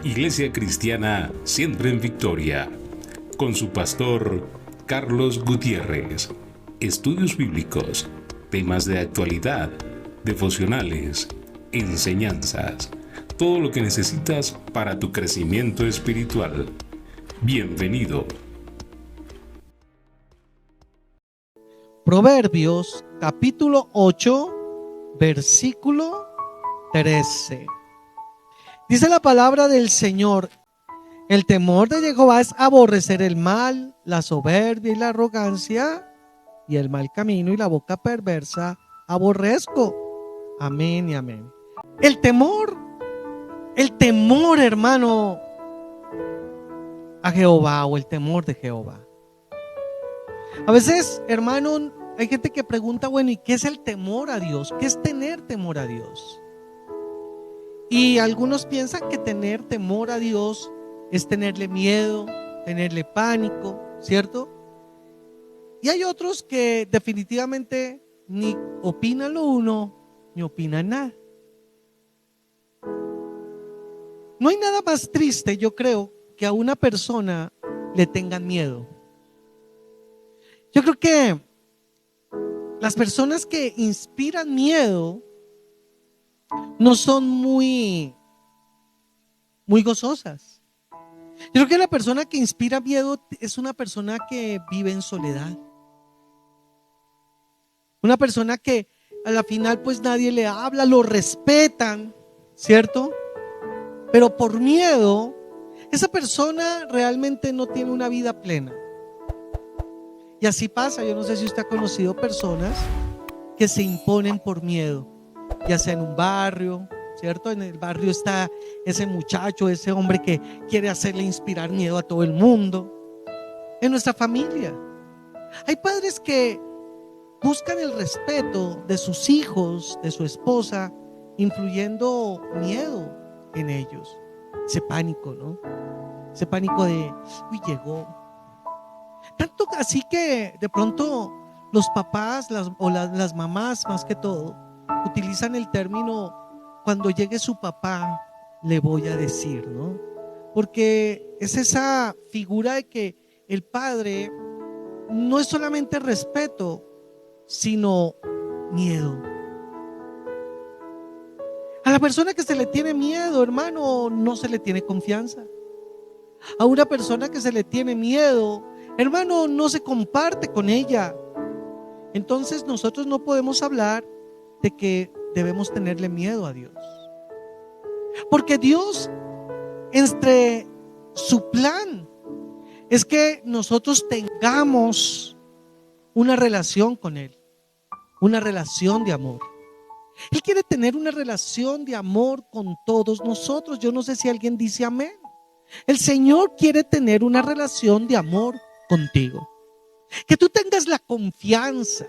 Iglesia Cristiana Siempre en Victoria, con su pastor Carlos Gutiérrez. Estudios bíblicos, temas de actualidad, devocionales, enseñanzas, todo lo que necesitas para tu crecimiento espiritual. Bienvenido. Proverbios capítulo 8, versículo 13. Dice la palabra del Señor: el temor de Jehová es aborrecer el mal, la soberbia y la arrogancia, y el mal camino y la boca perversa aborrezco. Amén y amén. El temor, hermano, a Jehová, o el temor de Jehová. A veces, hermano, hay gente que pregunta, bueno, ¿y qué es el temor a Dios? ¿Qué es tener temor a Dios? Y algunos piensan que tener temor a Dios es tenerle miedo, tenerle pánico, ¿cierto? Y hay otros que definitivamente ni opinan lo uno, ni opinan nada. No hay nada más triste, yo creo, que a una persona le tengan miedo. Yo creo que las personas que inspiran miedo no son muy gozosas. Yo creo que la persona que inspira miedo es una persona que vive en soledad. Una persona que a la final pues nadie le habla, lo respetan, ¿cierto? Pero por miedo, esa persona realmente no tiene una vida plena. Y así pasa. Yo no sé si usted ha conocido personas que se imponen por miedo, ya sea en un barrio, ¿cierto? En el barrio está ese muchacho, ese hombre que quiere hacerle inspirar miedo a todo el mundo. En nuestra familia hay padres que buscan el respeto de sus hijos, de su esposa, influyendo miedo en ellos. Ese pánico, ¿no? Ese pánico de, uy, llegó. Tanto así que de pronto los papás las mamás, más que todo, utilizan el término: cuando llegue su papá le voy a decir, ¿no? Porque es esa figura de que el padre no es solamente respeto, sino miedo. A la persona que se le tiene miedo, hermano, no se le tiene confianza. A una persona que se le tiene miedo, hermano, no se comparte con ella. Entonces nosotros no podemos hablar de que debemos tenerle miedo a Dios, porque Dios, entre su plan, es que nosotros tengamos una relación con Él, una relación de amor. Él quiere tener una relación de amor con todos nosotros. Yo no sé si alguien dice amén. El Señor quiere tener una relación de amor contigo. Que tú tengas la confianza,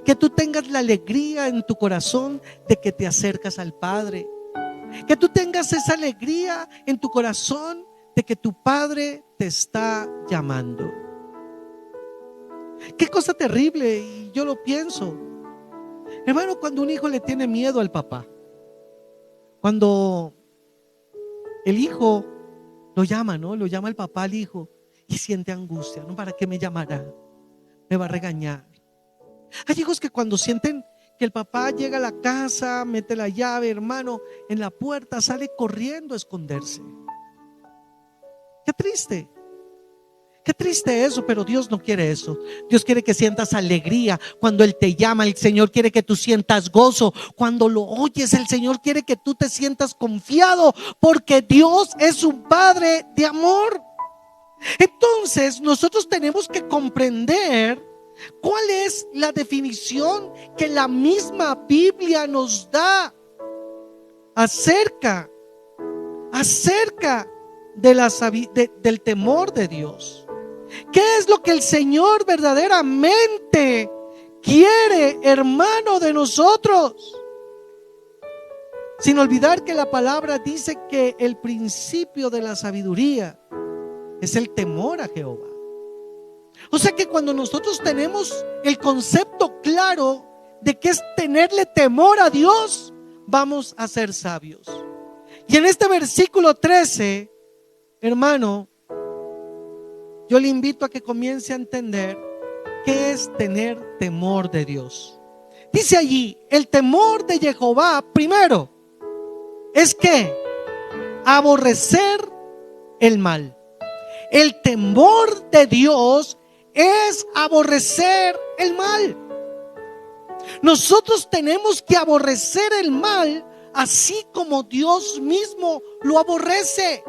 que tú tengas la alegría en tu corazón de que te acercas al Padre. Que tú tengas esa alegría en tu corazón de que tu Padre te está llamando. Qué cosa terrible, y yo lo pienso, hermano, cuando un hijo le tiene miedo al papá. Cuando el hijo lo llama, ¿no? Lo llama el papá al hijo y siente angustia, ¿no? ¿Para qué me llamará? Me va a regañar. Hay hijos que cuando sienten que el papá llega a la casa, mete la llave, hermano, en la puerta, sale corriendo a esconderse. Qué triste. Qué triste eso, pero Dios no quiere eso. Dios quiere que sientas alegría cuando Él te llama. El Señor quiere que tú sientas gozo cuando lo oyes. El Señor quiere que tú te sientas confiado, porque Dios es un Padre de amor. Entonces nosotros tenemos que comprender cuál es la definición que la misma Biblia nos da acerca del temor de Dios. ¿Qué es lo que el Señor verdaderamente quiere, hermano, de nosotros? Sin olvidar que la palabra dice que el principio de la sabiduría es el temor a Jehová. O sea que cuando nosotros tenemos el concepto claro de qué es tenerle temor a Dios, vamos a ser sabios. Y en este versículo 13 hermano, yo le invito a que comience a entender qué es tener temor de Dios. Dice allí, el temor de Jehová, primero, es que aborrecer el mal. El temor de Dios es aborrecer el mal. Nosotros tenemos que aborrecer el mal así como Dios mismo lo aborrece.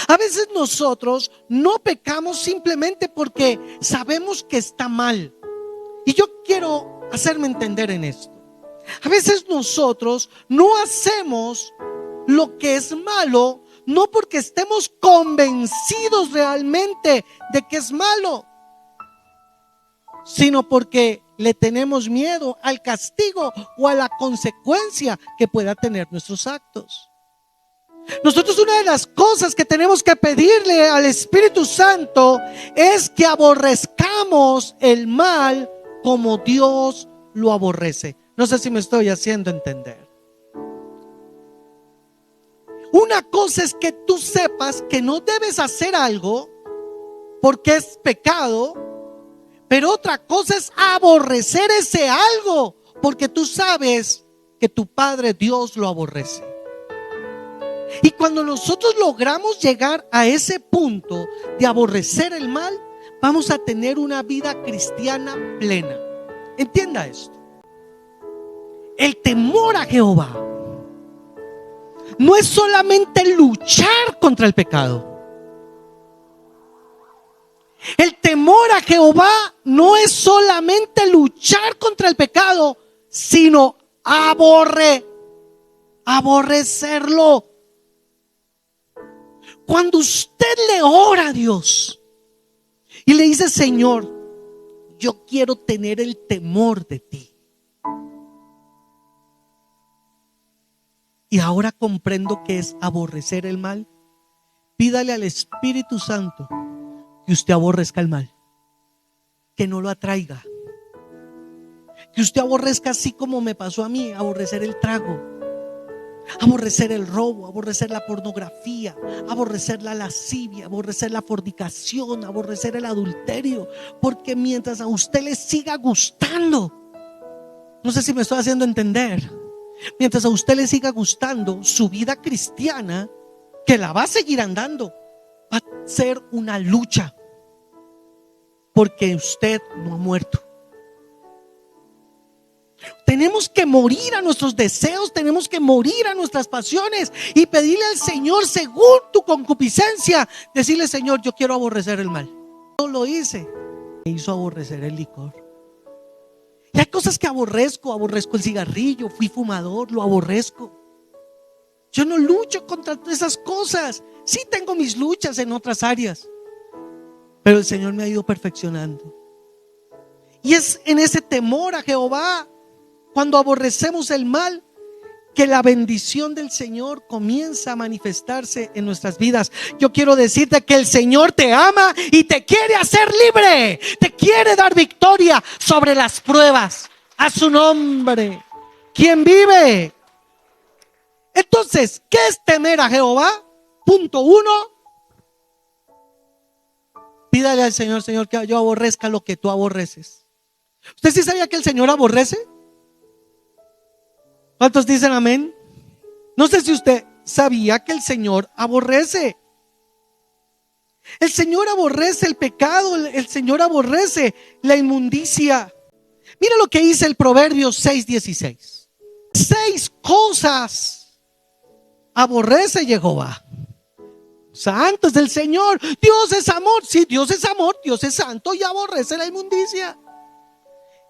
A veces nosotros no pecamos simplemente porque sabemos que está mal. Y yo quiero hacerme entender en esto. A veces nosotros no hacemos lo que es malo, no porque estemos convencidos realmente de que es malo, sino porque le tenemos miedo al castigo o a la consecuencia que pueda tener nuestros actos. Nosotros, una de las cosas que tenemos que pedirle al Espíritu Santo es que aborrezcamos el mal como Dios lo aborrece. No sé si me estoy haciendo entender. Una cosa es que tú sepas que no debes hacer algo porque es pecado, pero otra cosa es aborrecer ese algo porque tú sabes que tu Padre Dios lo aborrece. Y cuando nosotros logramos llegar a ese punto de aborrecer el mal, vamos a tener una vida cristiana plena. Entienda esto. El temor a Jehová no es solamente luchar contra el pecado. El temor a Jehová no es solamente luchar contra el pecado, sino aborrecerlo. Cuando usted le ora a Dios y le dice: Señor, yo quiero tener el temor de ti, y ahora comprendo que es aborrecer el mal, pídale al Espíritu Santo que usted aborrezca el mal, que no lo atraiga, que usted aborrezca, así como me pasó a mí, aborrecer el trago, aborrecer el robo, aborrecer la pornografía, aborrecer la lascivia, aborrecer la fornicación, aborrecer el adulterio, porque mientras a usted le siga gustando, no sé si me estoy haciendo entender, mientras a usted le siga gustando su vida cristiana, que la va a seguir andando, va a ser una lucha, porque usted no ha muerto. Tenemos que morir a nuestros deseos, tenemos que morir a nuestras pasiones y pedirle al Señor, según tu concupiscencia, decirle: Señor, yo quiero aborrecer el mal. Yo lo hice, me hizo aborrecer el licor. Y hay cosas que aborrezco el cigarrillo, fui fumador, lo aborrezco. Yo no lucho contra esas cosas. Sí tengo mis luchas en otras áreas, pero el Señor me ha ido perfeccionando. Y es en ese temor a Jehová, cuando aborrecemos el mal, que la bendición del Señor comienza a manifestarse en nuestras vidas. Yo quiero decirte que el Señor te ama y te quiere hacer libre, te quiere dar victoria sobre las pruebas. A su nombre, ¿quién vive? Entonces, ¿qué es temer a Jehová? Punto 1. Pídale al Señor: Señor, que yo aborrezca lo que tú aborreces. ¿Usted sí sabía que el Señor aborrece? ¿Cuántos dicen amén? No sé si usted sabía que el Señor aborrece. El Señor aborrece el pecado, el Señor aborrece la inmundicia. Mira lo que dice el Proverbios 6:16. 6 cosas aborrece Jehová. Santo es el Señor. Dios es amor. Sí, Dios es amor, Dios es santo y aborrece la inmundicia.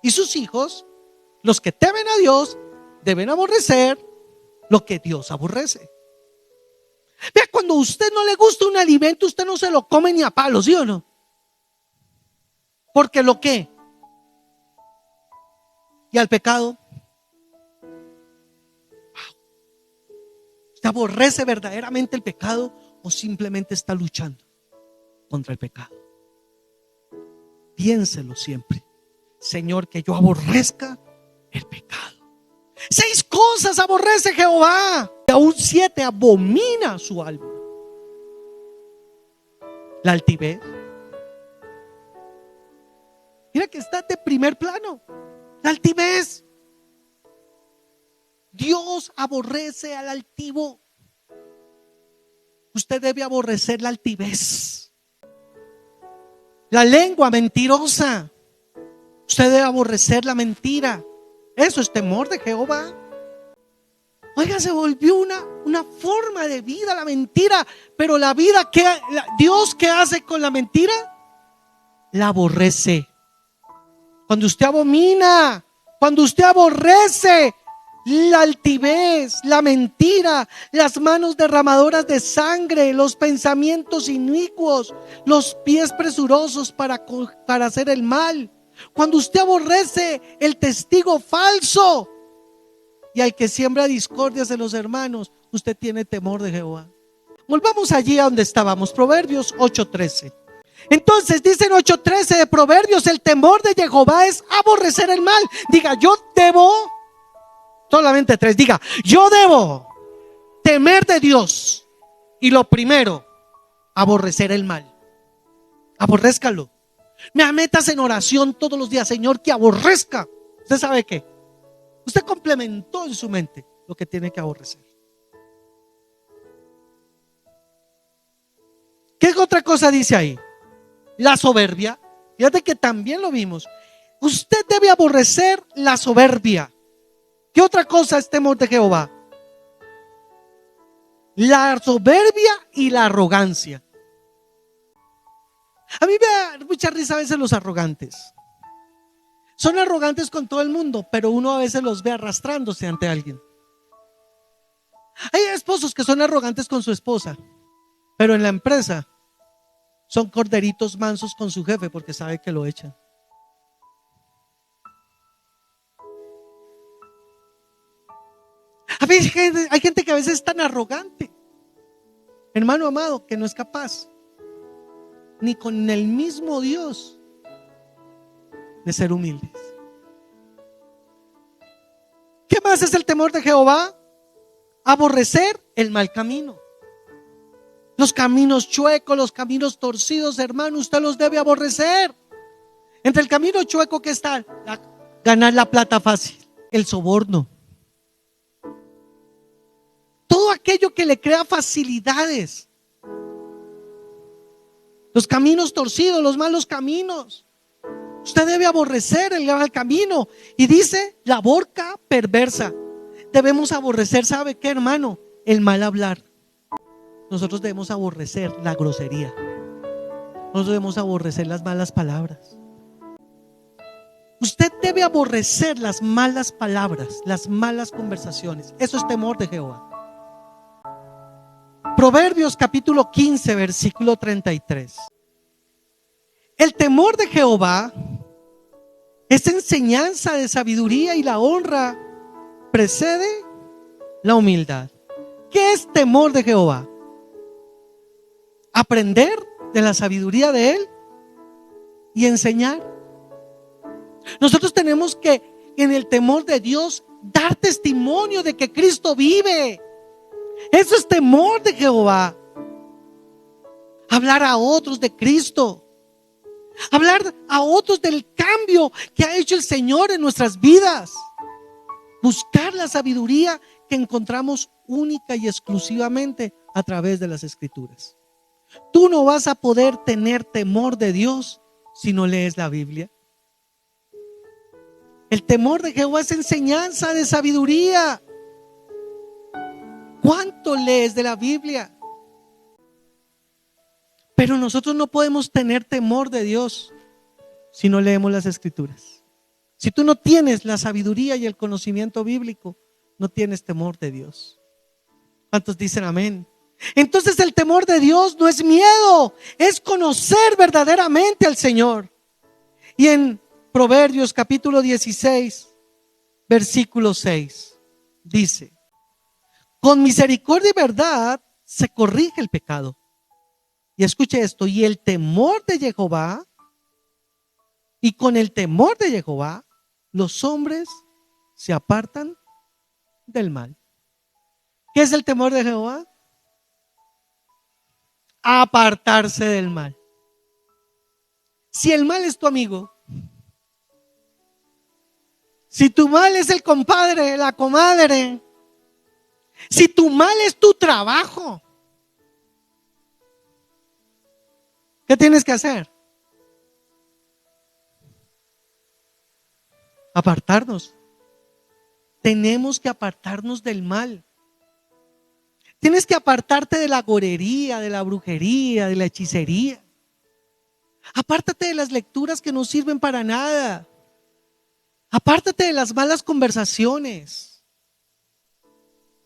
Y sus hijos, los que temen a Dios, deben aborrecer lo que Dios aborrece. Vea, cuando a usted no le gusta un alimento, usted no se lo come ni a palos, ¿sí o no? Porque lo que, y al pecado, ¿usted aborrece verdaderamente el pecado o simplemente está luchando contra el pecado? Piénselo siempre: Señor, que yo aborrezca el pecado. 6 cosas aborrece Jehová, y aún 7 abomina su alma. La altivez. Mira que está de primer plano. La altivez. Dios aborrece al altivo. Usted debe aborrecer la altivez. La lengua mentirosa. Usted debe aborrecer la mentira. Eso es temor de Jehová. Oiga, se volvió una forma de vida la mentira. Pero la vida que Dios, ¿qué hace con la mentira? La aborrece. Cuando usted abomina, cuando usted aborrece la altivez, la mentira, las manos derramadoras de sangre, los pensamientos inicuos, los pies presurosos para hacer el mal. Cuando usted aborrece el testigo falso y al que siembra discordias en los hermanos, usted tiene temor de Jehová. Volvamos allí a donde estábamos, Proverbios 8:13. Entonces dice en 8:13 de Proverbios: el temor de Jehová es aborrecer el mal. Diga, yo debo, solamente 3, diga, yo debo temer de Dios. Y lo primero, aborrecer el mal. Aborrézcalo. Me metas en oración todos los días, Señor, que aborrezca. ¿Usted sabe qué? Usted complementó en su mente lo que tiene que aborrecer. ¿Qué otra cosa dice ahí? La soberbia. Fíjate que también lo vimos. Usted debe aborrecer la soberbia. ¿Qué otra cosa es temor de Jehová? La soberbia y la arrogancia. A mí me da mucha risa a veces los arrogantes. Son arrogantes con todo el mundo, pero uno a veces los ve arrastrándose ante alguien. Hay esposos que son arrogantes con su esposa, pero en la empresa son corderitos mansos con su jefe porque sabe que lo echan. Hay gente que a veces es tan arrogante, hermano amado, que no es capaz ni con el mismo Dios de ser humildes. ¿Qué más es el temor de Jehová? Aborrecer el mal camino. Los caminos chuecos, los caminos torcidos, hermano, usted los debe aborrecer. Entre el camino chueco que está ganar la plata fácil, el soborno, todo aquello que le crea facilidades, los caminos torcidos, los malos caminos. Usted debe aborrecer el mal camino. Y dice la boca perversa. Debemos aborrecer, ¿sabe qué, hermano? El mal hablar. Nosotros debemos aborrecer la grosería. Nosotros debemos aborrecer las malas palabras. Usted debe aborrecer las malas palabras, las malas conversaciones. Eso es temor de Jehová. Proverbios capítulo 15, versículo 33. El temor de Jehová es enseñanza de sabiduría y la honra precede la humildad. ¿Qué es temor de Jehová? Aprender de la sabiduría de Él y enseñar. Nosotros tenemos que, en el temor de Dios, dar testimonio de que Cristo vive. Eso es temor de Jehová. Hablar a otros de Cristo. Hablar a otros del cambio que ha hecho el Señor en nuestras vidas. Buscar la sabiduría que encontramos única y exclusivamente a través de las Escrituras. Tú no vas a poder tener temor de Dios si no lees la Biblia. El temor de Jehová es enseñanza de sabiduría. ¿Cuánto lees de la Biblia? Pero nosotros no podemos tener temor de Dios si no leemos las Escrituras. Si tú no tienes la sabiduría y el conocimiento bíblico, no tienes temor de Dios. ¿Cuántos dicen amén? Entonces el temor de Dios no es miedo, es conocer verdaderamente al Señor. Y en Proverbios capítulo 16, versículo 6, dice: con misericordia y verdad se corrige el pecado. Y escuche esto: y el temor de Jehová, y con el temor de Jehová, los hombres se apartan del mal. ¿Qué es el temor de Jehová? apartarse del mal. Si el mal es tu amigo, si tu mal es el compadre, la comadre, si tu mal es tu trabajo, ¿qué tienes que hacer? Apartarnos. Tenemos que apartarnos del mal. Tienes que apartarte de la gorería, de la brujería, de la hechicería. Apártate de las lecturas que no sirven para nada. Apártate de las malas conversaciones.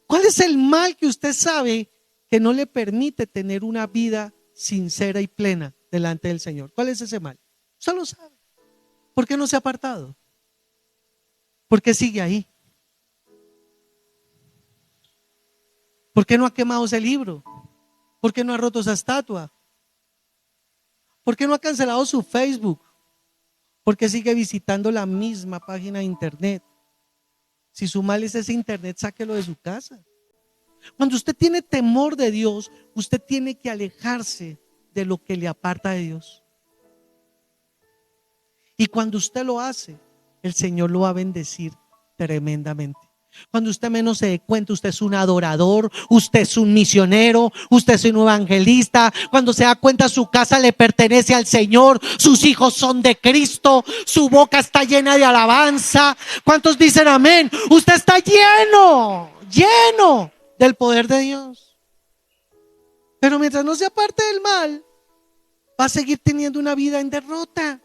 ¿Cuál es el mal que usted sabe que no le permite tener una vida sincera y plena delante del Señor? ¿Cuál es ese mal? Usted lo sabe. ¿Por qué no se ha apartado? ¿Por qué sigue ahí? ¿Por qué no ha quemado ese libro? ¿Por qué no ha roto esa estatua? ¿Por qué no ha cancelado su Facebook? ¿Por qué sigue visitando la misma página de internet? Si su mal es ese internet, sáquelo de su casa. Cuando usted tiene temor de Dios, usted tiene que alejarse de lo que le aparta de Dios. Y cuando usted lo hace, el Señor lo va a bendecir tremendamente. Cuando usted menos se dé cuenta, usted es un adorador, usted es un misionero, usted es un evangelista. Cuando se da cuenta, su casa le pertenece al Señor, sus hijos son de Cristo, su boca está llena de alabanza. ¿Cuántos dicen amén? Usted está lleno del poder de Dios. Pero mientras no se aparte del mal, va a seguir teniendo una vida en derrota.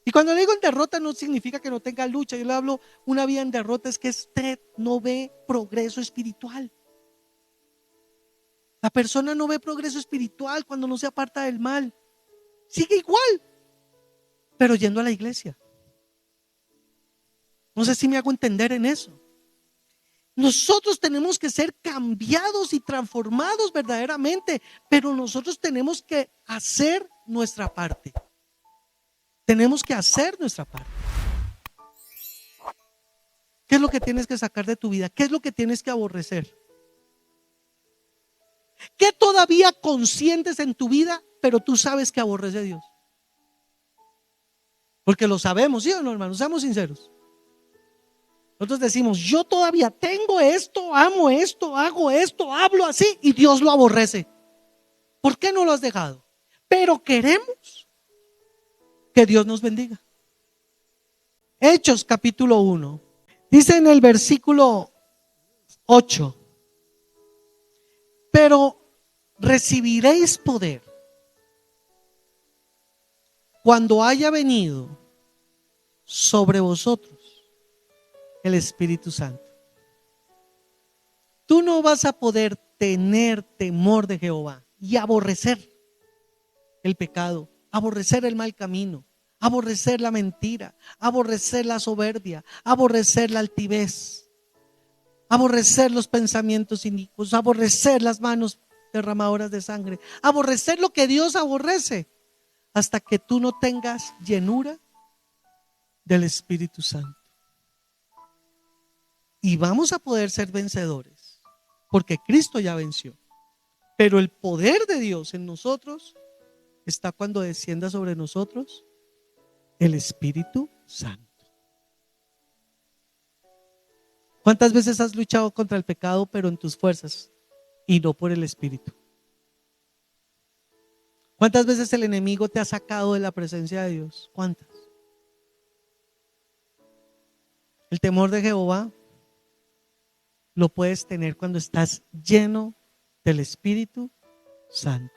Y cuando le digo en derrota no significa que no tenga lucha. Yo le hablo una vida en derrota, es que usted no ve progreso espiritual. La persona no ve progreso espiritual cuando no se aparta del mal. Sigue igual, pero yendo a la iglesia. No sé si me hago entender en eso. Nosotros tenemos que ser cambiados y transformados verdaderamente, pero nosotros tenemos que hacer nuestra parte. Tenemos que hacer nuestra parte. ¿Qué es lo que tienes que sacar de tu vida? ¿Qué es lo que tienes que aborrecer? ¿Qué todavía consientes en tu vida, pero tú sabes que aborrece a Dios? Porque lo sabemos, ¿sí o no, hermanos? Seamos sinceros. Nosotros decimos, yo todavía tengo esto, amo esto, hago esto, hablo así, y Dios lo aborrece. ¿Por qué no lo has dejado? Pero queremos que Dios nos bendiga. Hechos capítulo 1. Dice en el versículo 8: pero recibiréis poder cuando haya venido sobre vosotros el Espíritu Santo. Tú no vas a poder tener temor de Jehová y aborrecer el pecado, aborrecer el mal camino, aborrecer la mentira, aborrecer la soberbia, aborrecer la altivez, aborrecer los pensamientos inicuos, aborrecer las manos derramadoras de sangre, aborrecer lo que Dios aborrece, hasta que tú no tengas llenura del Espíritu Santo. Y vamos a poder ser vencedores, porque Cristo ya venció. Pero el poder de Dios en nosotros está cuando descienda sobre nosotros el Espíritu Santo. ¿Cuántas veces has luchado contra el pecado, pero en tus fuerzas y no por el Espíritu? ¿Cuántas veces el enemigo te ha sacado de la presencia de Dios? ¿Cuántas? El temor de Jehová lo puedes tener cuando estás lleno del Espíritu Santo.